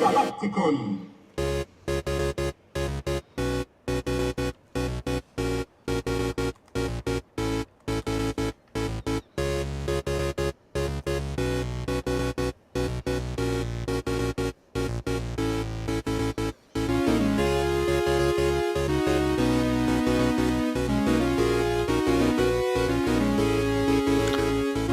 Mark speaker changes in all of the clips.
Speaker 1: Galacticon.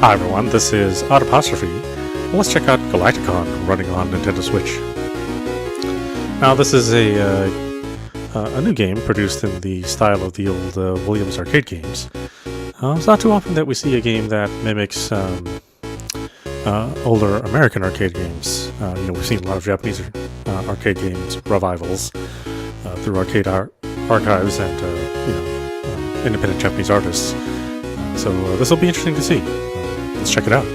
Speaker 2: Hi everyone, this is audap. Let's check out Galacticon running on Nintendo Switch. Now this is a new game produced in the style of the old Williams arcade games. It's not too often that we see a game that mimics older American arcade games. We've seen a lot of Japanese arcade games revivals through arcade archives and independent Japanese artists. So this will be interesting to see. Let's check it out.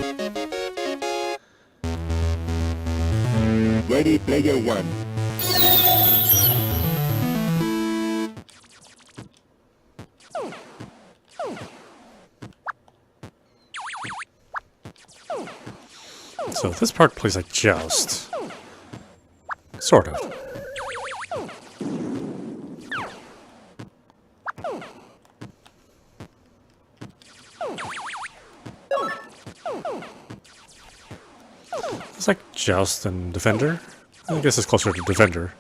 Speaker 1: Ready, player one.
Speaker 2: So this part plays like Joust. Sort of. It's like Joust and Defender. I guess it's closer to Defender.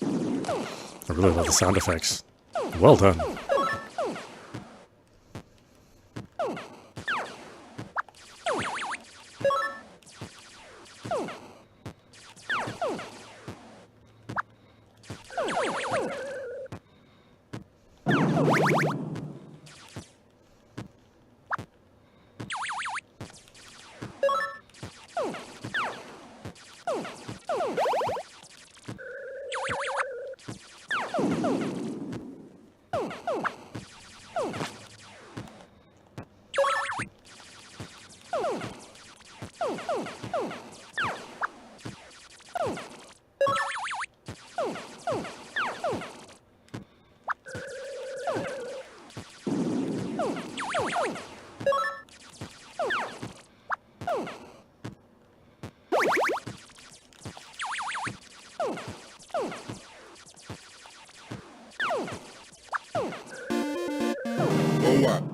Speaker 2: I really love the sound effects. Well done.
Speaker 1: Go up.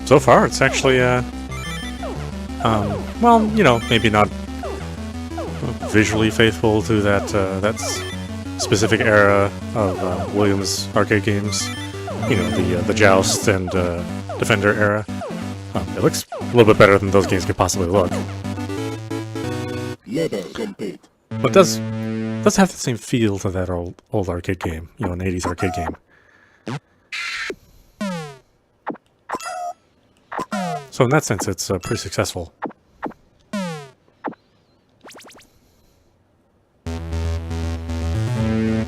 Speaker 2: So far, it's actually, maybe not visually faithful to that specific era of Williams arcade games. The Joust and Defender era. It looks a little bit better than those games could possibly look.
Speaker 1: Level complete.
Speaker 2: But does have the same feel to that old arcade game, an 80s arcade game. So in that sense, it's pretty successful.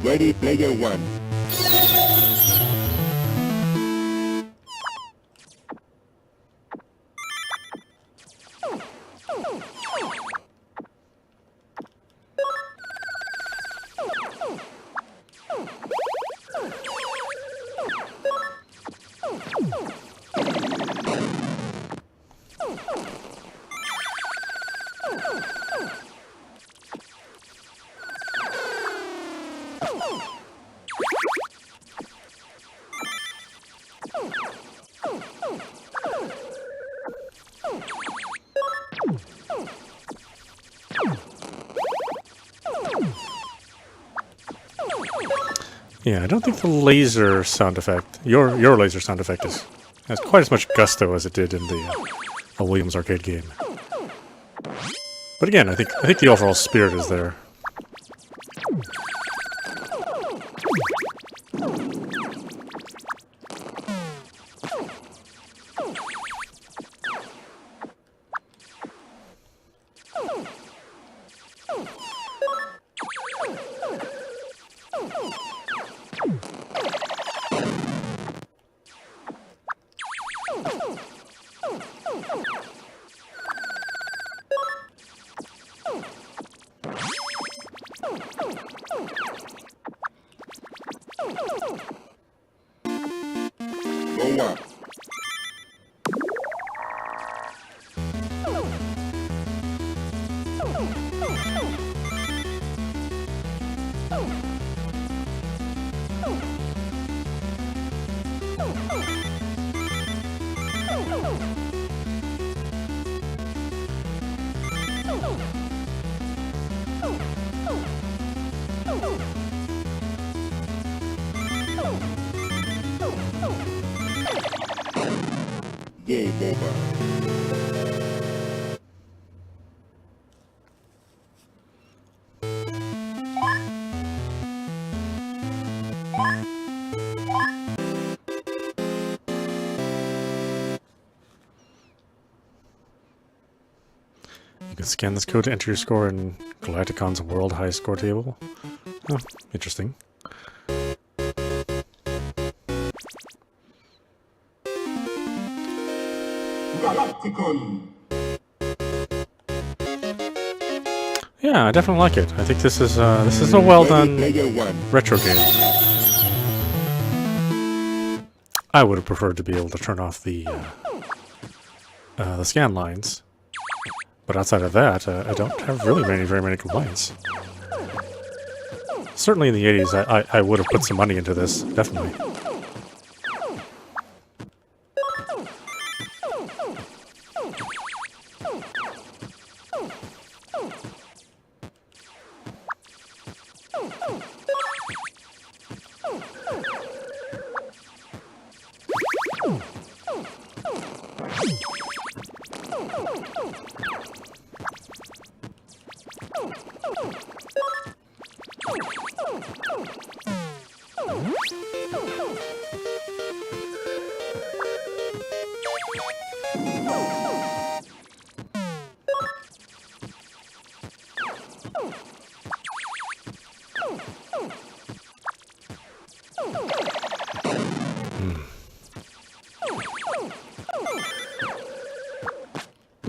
Speaker 1: Ready, player one.
Speaker 2: Yeah, I don't think the laser sound effect, your laser sound effect, has quite as much gusto as it did in the Williams arcade game. But again, I think the overall spirit is there.
Speaker 1: Go up. Game over.
Speaker 2: You can scan this code to enter your score in Galacticon's World High Score table. Oh, interesting.
Speaker 1: Galacticon.
Speaker 2: Yeah, I definitely like it. I think this is a well done
Speaker 1: Player 1.
Speaker 2: retro game. I would have preferred to be able to turn off the scan lines, but outside of that, I don't have really very many complaints. Certainly in the 80s, I would have put some money into this, definitely.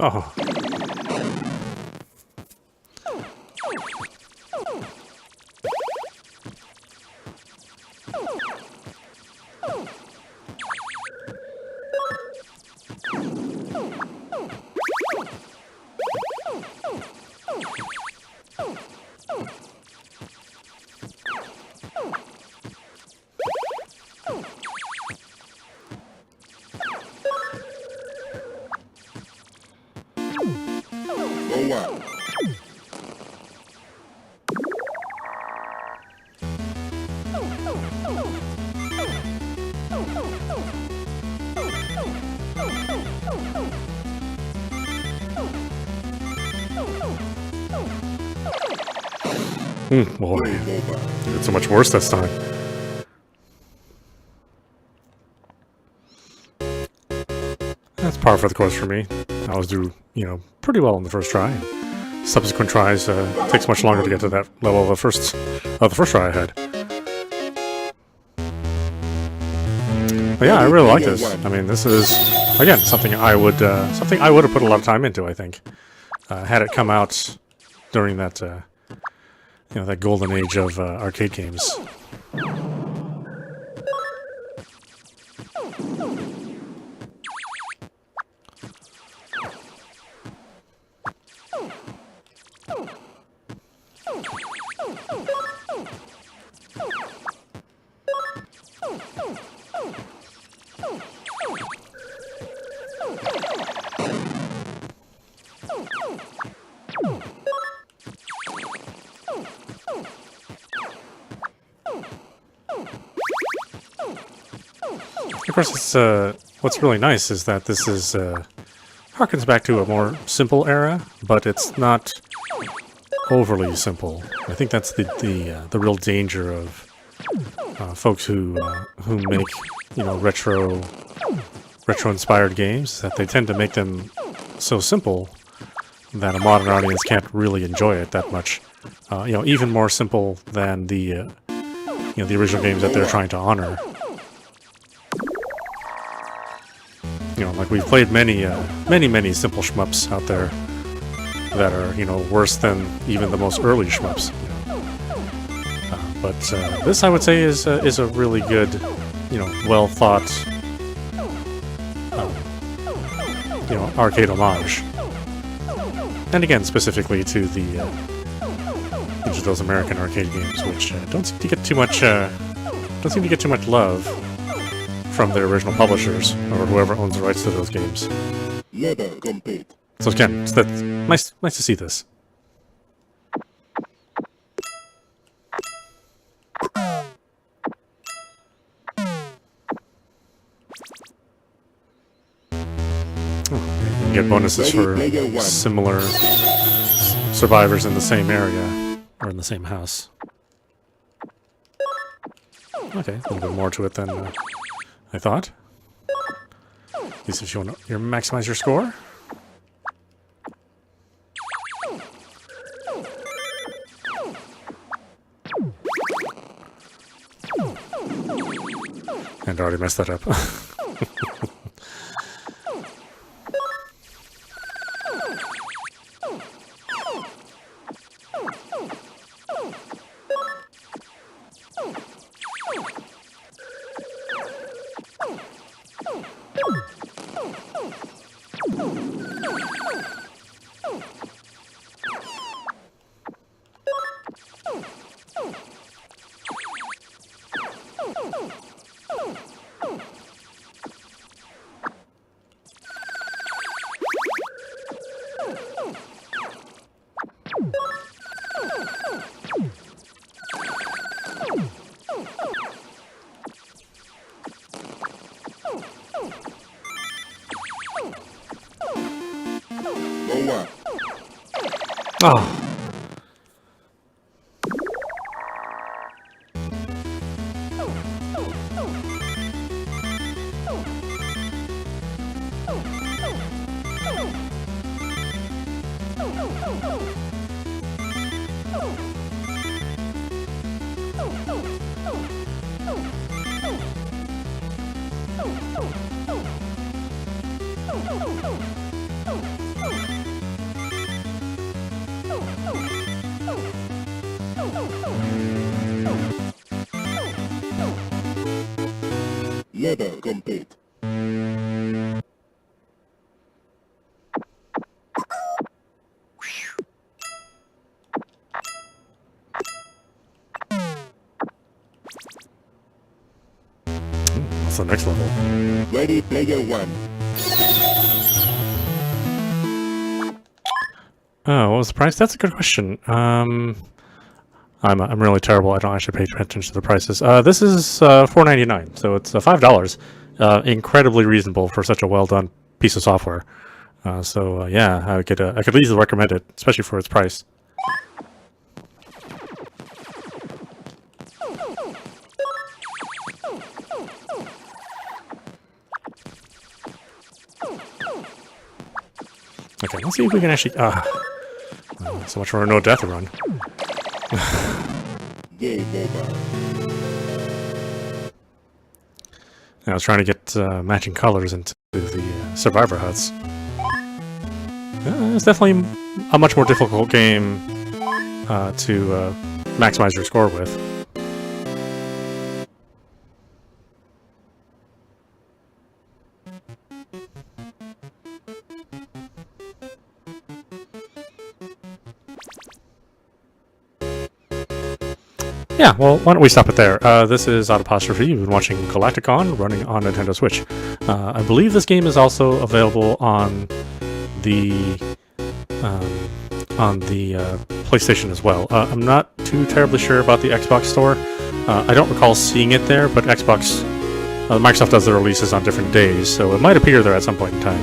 Speaker 2: Oh.
Speaker 1: Go up.
Speaker 2: Boy, it's so much worse this time. That's par for the course for me. I always do, pretty well on the first try. Subsequent tries takes much longer to get to that level of the first try I had. But yeah, I really like this. I mean, this is again something I would have put a lot of time into. I think had it come out during that that golden age of arcade games. Of course, it's, what's really nice is that this is harkens back to a more simple era, but it's not overly simple. I think that's the real danger of folks who make retro inspired games, that they tend to make them so simple that a modern audience can't really enjoy it that much. Even more simple than the the original games that they're trying to honor. Like we've played many simple shmups out there that are, worse than even the most early shmups. But this, I would say, is a really good, well thought, arcade homage. And again, specifically to those American arcade games, which don't seem to get too much love from their original publishers or whoever owns the rights to those games.
Speaker 1: Leather complete.
Speaker 2: So again, it's nice to see this. You can get bonuses for similar survivors in the same area or in the same house. Okay, a little bit more to it than I thought. At least if you want to maximize your score. And already messed that up.
Speaker 1: Go up.
Speaker 2: Oh.
Speaker 1: Leather complete.
Speaker 2: What's the next level?
Speaker 1: Ready player one.
Speaker 2: Oh, what was the price? That's a good question. I'm really terrible. I don't actually pay attention to the prices. This is $4.99, so it's $5. Incredibly reasonable for such a well done piece of software. Yeah, I could easily recommend it, especially for its price. Okay, let's see if we can actually. So much for a no death run.
Speaker 1: Game over.
Speaker 2: I was trying to get matching colors into the survivor huts. It's definitely a much more difficult game to maximize your score with. Yeah, well, why don't we stop it there? This is audap. You've been watching Galacticon running on Nintendo Switch. I believe this game is also available on the PlayStation as well. I'm not too terribly sure about the Xbox store. I don't recall seeing it there, but Microsoft does their releases on different days, so it might appear there at some point in time.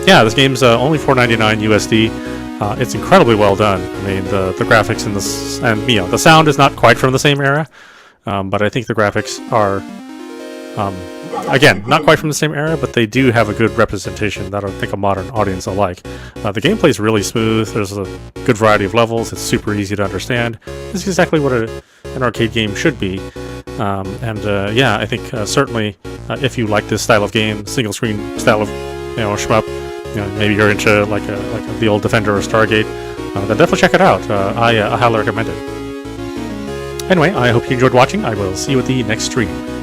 Speaker 2: Yeah, this game's only $4.99 USD. It's incredibly well done. I mean, the graphics and the sound is not quite from the same era, but I think the graphics are, again, not quite from the same era, but they do have a good representation that I think a modern audience will like. The gameplay is really smooth. There's a good variety of levels. It's super easy to understand. This is exactly what an arcade game should be. Yeah, I think certainly if you like this style of game, single screen style of shmup. Maybe you're into like the old Defender or Stargate, then definitely check it out. I highly recommend it. Anyway, I hope you enjoyed watching. I will see you at the next stream.